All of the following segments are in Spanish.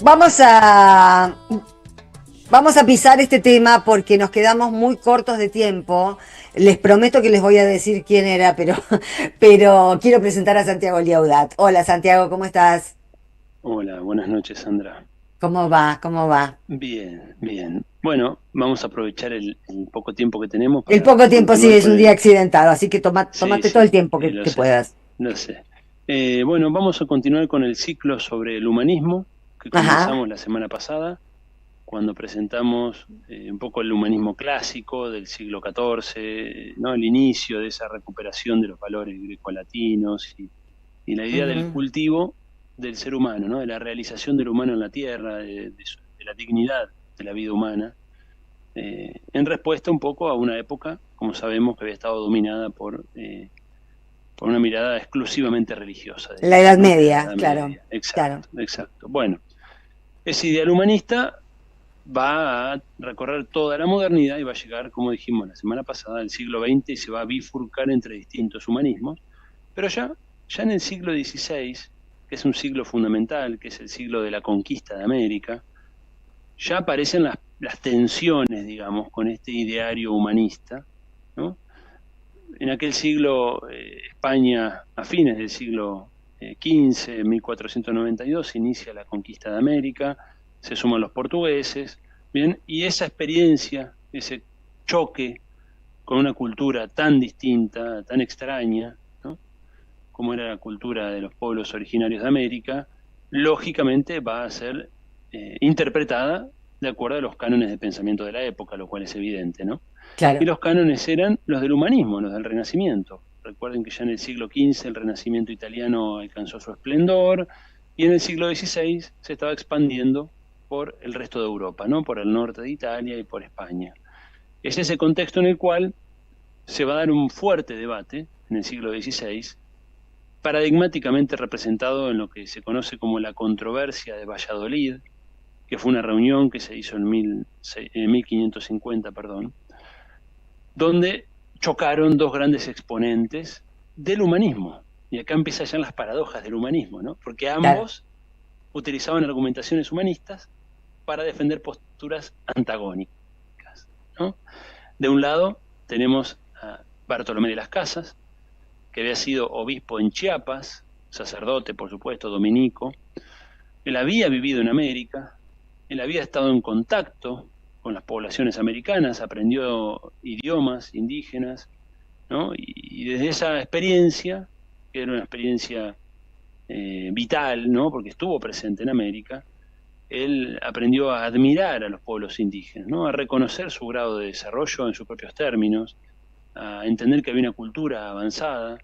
Vamos a, vamos a pisar este tema porque nos quedamos muy cortos de tiempo. Les prometo que les voy a decir quién era, pero quiero presentar a Santiago Liaudat. Hola Santiago, ¿cómo estás? Hola, buenas noches, Sandra. ¿Cómo va? ¿Cómo va? Bien, bien. Bueno, vamos a aprovechar el poco tiempo que tenemos El para poco tiempo sí continuar es con un día el... accidentado, así que Sí, tomate todo sí, el tiempo sí, que puedas. lo sé. Bueno, vamos a continuar con el ciclo sobre el humanismo que Ajá. comenzamos la semana pasada, cuando presentamos un poco el humanismo clásico del siglo XIV, ¿no? El inicio de esa recuperación de los valores grecolatinos y la idea del Ujú. cultivo del ser humano, ¿no? De la realización del humano en la tierra, de la dignidad de la vida humana, en respuesta un poco a una época, como sabemos, que había estado dominada por una mirada exclusivamente religiosa, La diríamos, Edad ¿no? Que era la Media, Edad claro, Media. claro. Exacto, exacto. Bueno, ese ideal humanista va a recorrer toda la modernidad y va a llegar, como dijimos la semana pasada, al siglo XX y se va a bifurcar entre distintos humanismos. Pero ya en el siglo XVI, que es un siglo fundamental, que es el siglo de la conquista de América, ya aparecen las tensiones, digamos, con este ideario humanista, ¿no? En aquel siglo, España, a fines del siglo XV, 1492, se inicia la conquista de América, se suman los portugueses, ¿bien? Y esa experiencia, ese choque con una cultura tan distinta, tan extraña, ¿no? Como era la cultura de los pueblos originarios de América, lógicamente va a ser interpretada de acuerdo a los cánones de pensamiento de la época, lo cual es evidente, ¿no? Y Claro. los cánones eran los del humanismo, los del Renacimiento. Recuerden que ya en el siglo XV el Renacimiento italiano alcanzó su esplendor y en el siglo XVI se estaba expandiendo por el resto de Europa, ¿no? Por el norte de Italia y por España. Es ese contexto en el cual se va a dar un fuerte debate en el siglo XVI, paradigmáticamente representado en lo que se conoce como la controversia de Valladolid, que fue una reunión que se hizo en 1550, perdón, donde chocaron dos grandes exponentes del humanismo. Y acá empiezan ya las paradojas del humanismo, ¿no? Porque Claro. ambos utilizaban argumentaciones humanistas para defender posturas antagónicas, ¿no? De un lado tenemos a Bartolomé de las Casas, que había sido obispo en Chiapas, sacerdote, por supuesto, dominico. Él había vivido en América, él había estado en contacto con las poblaciones americanas, aprendió idiomas indígenas, ¿no? Y desde esa experiencia, que era una experiencia vital, ¿no? Porque estuvo presente en América, él aprendió a admirar a los pueblos indígenas, ¿no? A reconocer su grado de desarrollo en sus propios términos, a entender que había una cultura avanzada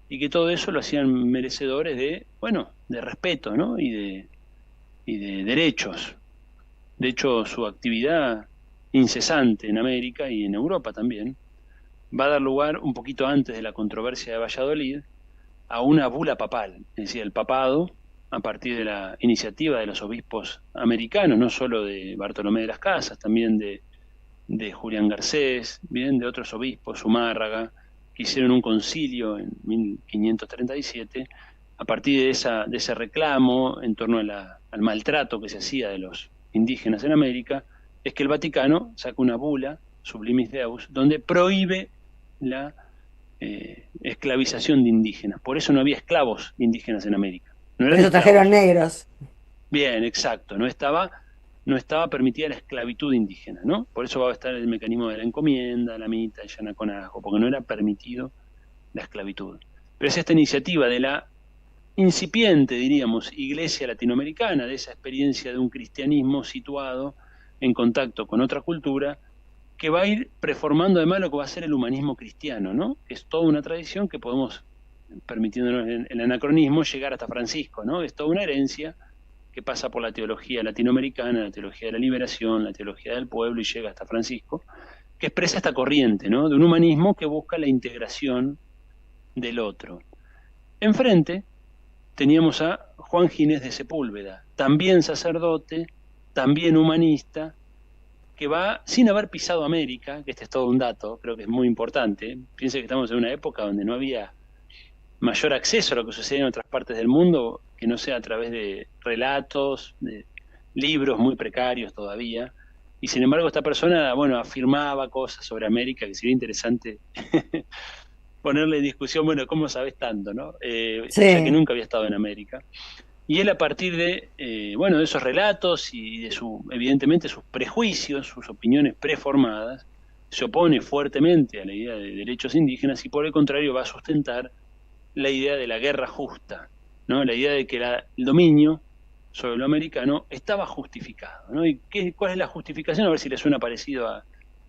y que todo eso lo hacían merecedores de, bueno, de respeto, ¿no? Y de derechos. De hecho, su actividad incesante en América y en Europa también va a dar lugar un poquito antes de la controversia de Valladolid a una bula papal, es decir, el papado, a partir de la iniciativa de los obispos americanos, no solo de Bartolomé de las Casas, también de Julián Garcés, bien, de otros obispos, Zumárraga, que hicieron un concilio en 1537, a partir de ese reclamo en torno al maltrato que se hacía de los indígenas en América, es que el Vaticano saca una bula, Sublimis Deus, donde prohíbe la esclavización de indígenas. Por eso no había esclavos indígenas en América. No Por eran eso trajeron esclavos. negros. Bien, exacto. No estaba permitida la esclavitud indígena, ¿no? Por eso va a estar el mecanismo de la encomienda, la mita, el yanaconajo, porque no era permitido la esclavitud. Pero es esta iniciativa de la incipiente, diríamos, iglesia latinoamericana, de esa experiencia de un cristianismo situado en contacto con otra cultura, que va a ir preformando además lo que va a ser el humanismo cristiano, ¿no? Es toda una tradición que podemos, permitiéndonos el anacronismo, llegar hasta Francisco, ¿no? Es toda una herencia que pasa por la teología latinoamericana, la teología de la liberación, la teología del pueblo y llega hasta Francisco, que expresa esta corriente, ¿no? De un humanismo que busca la integración del otro. Enfrente teníamos a Juan Ginés de Sepúlveda, también sacerdote, también humanista, que va sin haber pisado América, que este es todo un dato, creo que es muy importante. Piense que estamos en una época donde no había mayor acceso a lo que sucede en otras partes del mundo, que no sea a través de relatos, libros muy precarios todavía, y sin embargo esta persona, bueno, afirmaba cosas sobre América que sería interesante ponerle en discusión, bueno, ¿cómo sabes tanto, no? Ya que Sí. nunca había estado en América. Y él a partir de, bueno, de esos relatos y de evidentemente sus prejuicios, sus opiniones preformadas, se opone fuertemente a la idea de derechos indígenas y por el contrario va a sustentar la idea de la guerra justa, ¿no? La idea de que el dominio sobre lo americano estaba justificado, ¿no? ¿Y cuál es la justificación? A ver si le suena parecido a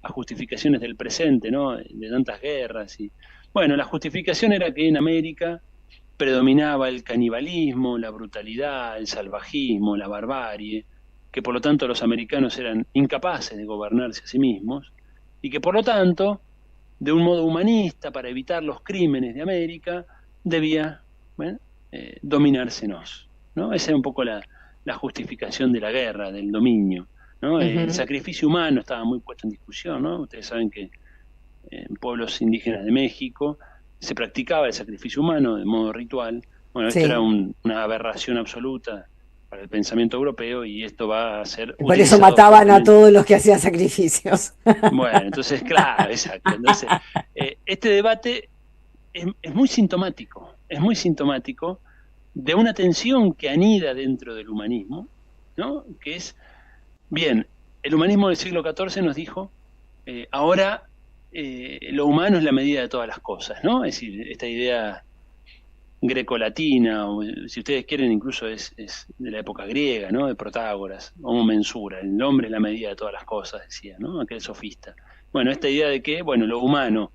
justificaciones del presente, ¿no? De tantas guerras. Bueno, la justificación era que en América predominaba el canibalismo, la brutalidad, el salvajismo, la barbarie, que por lo tanto los americanos eran incapaces de gobernarse a sí mismos, y que por lo tanto, de un modo humanista, para evitar los crímenes de América, debía, bueno, dominársenos, ¿no? Esa era un poco la justificación de la guerra, del dominio, ¿no? El Ujú. sacrificio humano estaba muy puesto en discusión, ¿no? Ustedes saben que en pueblos indígenas de México se practicaba el sacrificio humano de modo ritual. Bueno, esto era Sí. una aberración absoluta para el pensamiento europeo y esto va a ser Y por eso utilizado mataban a fuertemente. todos los que hacían sacrificios. Bueno, entonces, claro, exacto. Entonces, este debate es muy sintomático, es muy sintomático de una tensión que anida dentro del humanismo, ¿no? Que es, bien, el humanismo del siglo XIV nos dijo, ahora lo humano es la medida de todas las cosas, ¿no? Es decir, esta idea grecolatina, o si ustedes quieren, incluso es de la época griega, ¿no? De Protágoras, homo mensura, el hombre es la medida de todas las cosas, decía, ¿no? Aquel sofista. Bueno, esta idea de que, bueno, lo humano,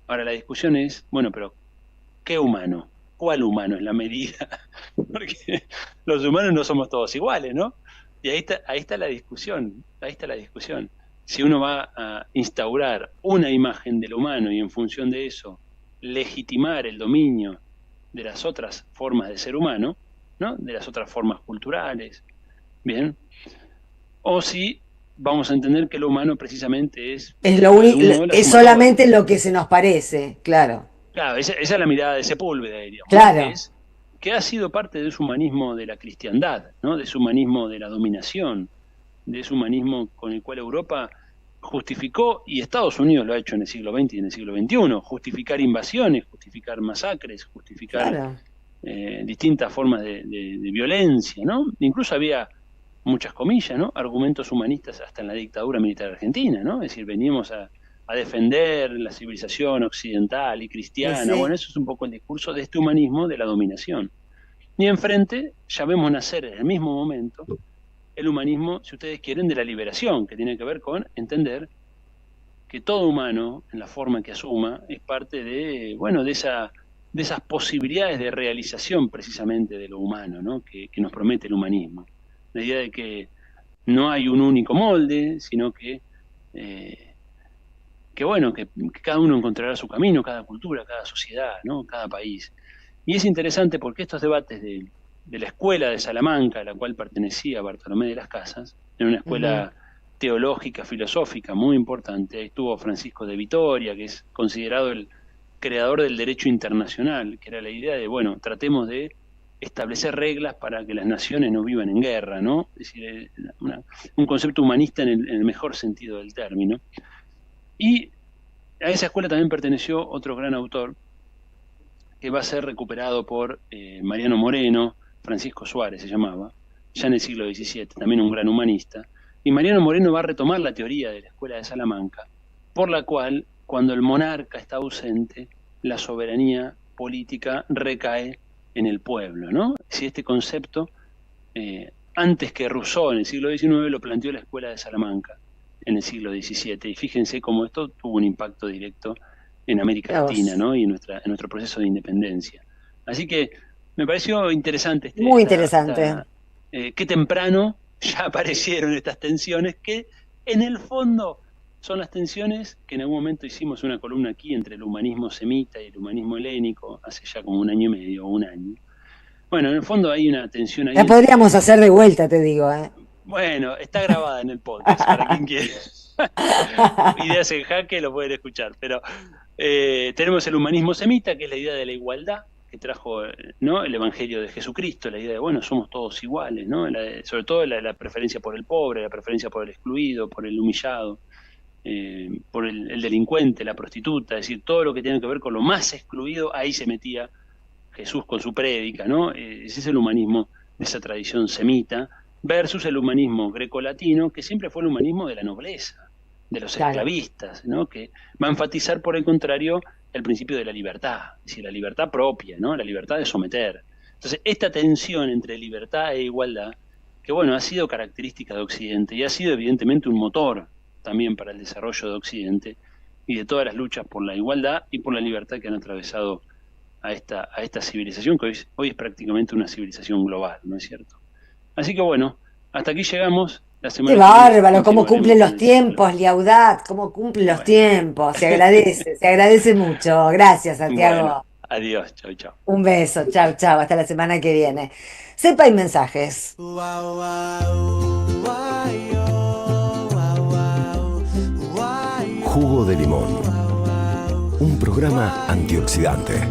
ahora la discusión es, bueno, pero ¿qué humano? ¿Cuál humano es la medida? Porque los humanos no somos todos iguales, ¿no? Y ahí está la discusión, ahí está la discusión. Si uno va a instaurar una imagen del humano y en función de eso legitimar el dominio de las otras formas de ser humano, ¿no? De las otras formas culturales, ¿bien? O si vamos a entender que lo humano precisamente es, Es de algún modo, la es sumatoria. solamente lo que se nos parece, claro. Claro, esa es la mirada de Sepúlveda, diríamos, ¿no? Claro. Que ha sido parte de su humanismo de la cristiandad, ¿no? De su humanismo de la dominación, de ese humanismo con el cual Europa justificó, y Estados Unidos lo ha hecho en el siglo XX y en el siglo XXI, justificar invasiones, justificar masacres, justificar Claro. distintas formas de violencia, ¿no? Incluso había muchas comillas, ¿no? Argumentos humanistas hasta en la dictadura militar argentina, ¿no? Es decir, veníamos a defender la civilización occidental y cristiana. Bueno, Sí. eso es un poco el discurso de este humanismo de la dominación. Y enfrente ya vemos nacer en el mismo momento el humanismo, si ustedes quieren, de la liberación, que tiene que ver con entender que todo humano, en la forma que asuma, es parte de, bueno, de esas posibilidades de realización precisamente de lo humano, ¿no? Que nos promete el humanismo. La idea de que no hay un único molde, sino eh, que bueno, que cada uno encontrará su camino, cada cultura, cada sociedad, ¿no? Cada país. Y es interesante porque estos debates de la escuela de Salamanca, a la cual pertenecía Bartolomé de las Casas, era una Ujú. escuela teológica, filosófica muy importante. Ahí estuvo Francisco de Vitoria, que es considerado el creador del derecho internacional, que era la idea de, bueno, tratemos de establecer reglas para que las naciones no vivan en guerra, ¿no? Es decir, un concepto humanista en el mejor sentido del término. Y a esa escuela también perteneció otro gran autor, que va a ser recuperado por Mariano Moreno, Francisco Suárez se llamaba, ya en el siglo XVII, también un gran humanista. Y Mariano Moreno va a retomar la teoría de la escuela de Salamanca, por la cual, cuando el monarca está ausente, la soberanía política recae en el pueblo, ¿no? Si este concepto, antes que Rousseau en el siglo XIX, lo planteó la escuela de Salamanca en el siglo XVII. Y fíjense cómo esto tuvo un impacto directo en América Mirá Latina, vos. ¿no? Y en nuestro proceso de independencia. Así que me pareció interesante Muy interesante. qué temprano ya aparecieron estas tensiones que en el fondo son las tensiones que en algún momento hicimos una columna aquí entre el humanismo semita y el humanismo helénico, hace ya como un año y medio o un año. Bueno, en el fondo hay una tensión ahí La entre, podríamos hacer de vuelta, te digo, ¿eh? bueno, está grabada en el podcast, para quien quiera. Ideas en jaque lo pueden escuchar, pero tenemos el humanismo semita, que es la idea de la igualdad, que trajo, ¿no?, el Evangelio de Jesucristo, la idea de, bueno, somos todos iguales, ¿no? Sobre todo la preferencia por el pobre, la preferencia por el excluido, por el humillado, por el delincuente, la prostituta, es decir, todo lo que tiene que ver con lo más excluido, ahí se metía Jesús con su prédica, ¿no? Ese es el humanismo de esa tradición semita, versus el humanismo grecolatino, que siempre fue el humanismo de la nobleza, de los esclavistas, ¿no?, que va a enfatizar, por el contrario, el principio de la libertad, es decir, la libertad propia, ¿no?, la libertad de someter. Entonces, esta tensión entre libertad e igualdad, que bueno, ha sido característica de Occidente y ha sido evidentemente un motor también para el desarrollo de Occidente y de todas las luchas por la igualdad y por la libertad que han atravesado a esta civilización, que hoy es prácticamente una civilización global, ¿no es cierto? Así que bueno, hasta aquí llegamos. La semana Qué que viene bárbaro, cómo cumplen continuaremos los con el tiempos, ciclo. Liaudad, cómo cumplen los Bueno, tiempos. Se agradece mucho. Gracias, bueno, Santiago. adiós, chau, chau. Un beso, chao, chao, hasta la semana que viene. Sepa y mensajes. Jugo de limón. Un programa antioxidante.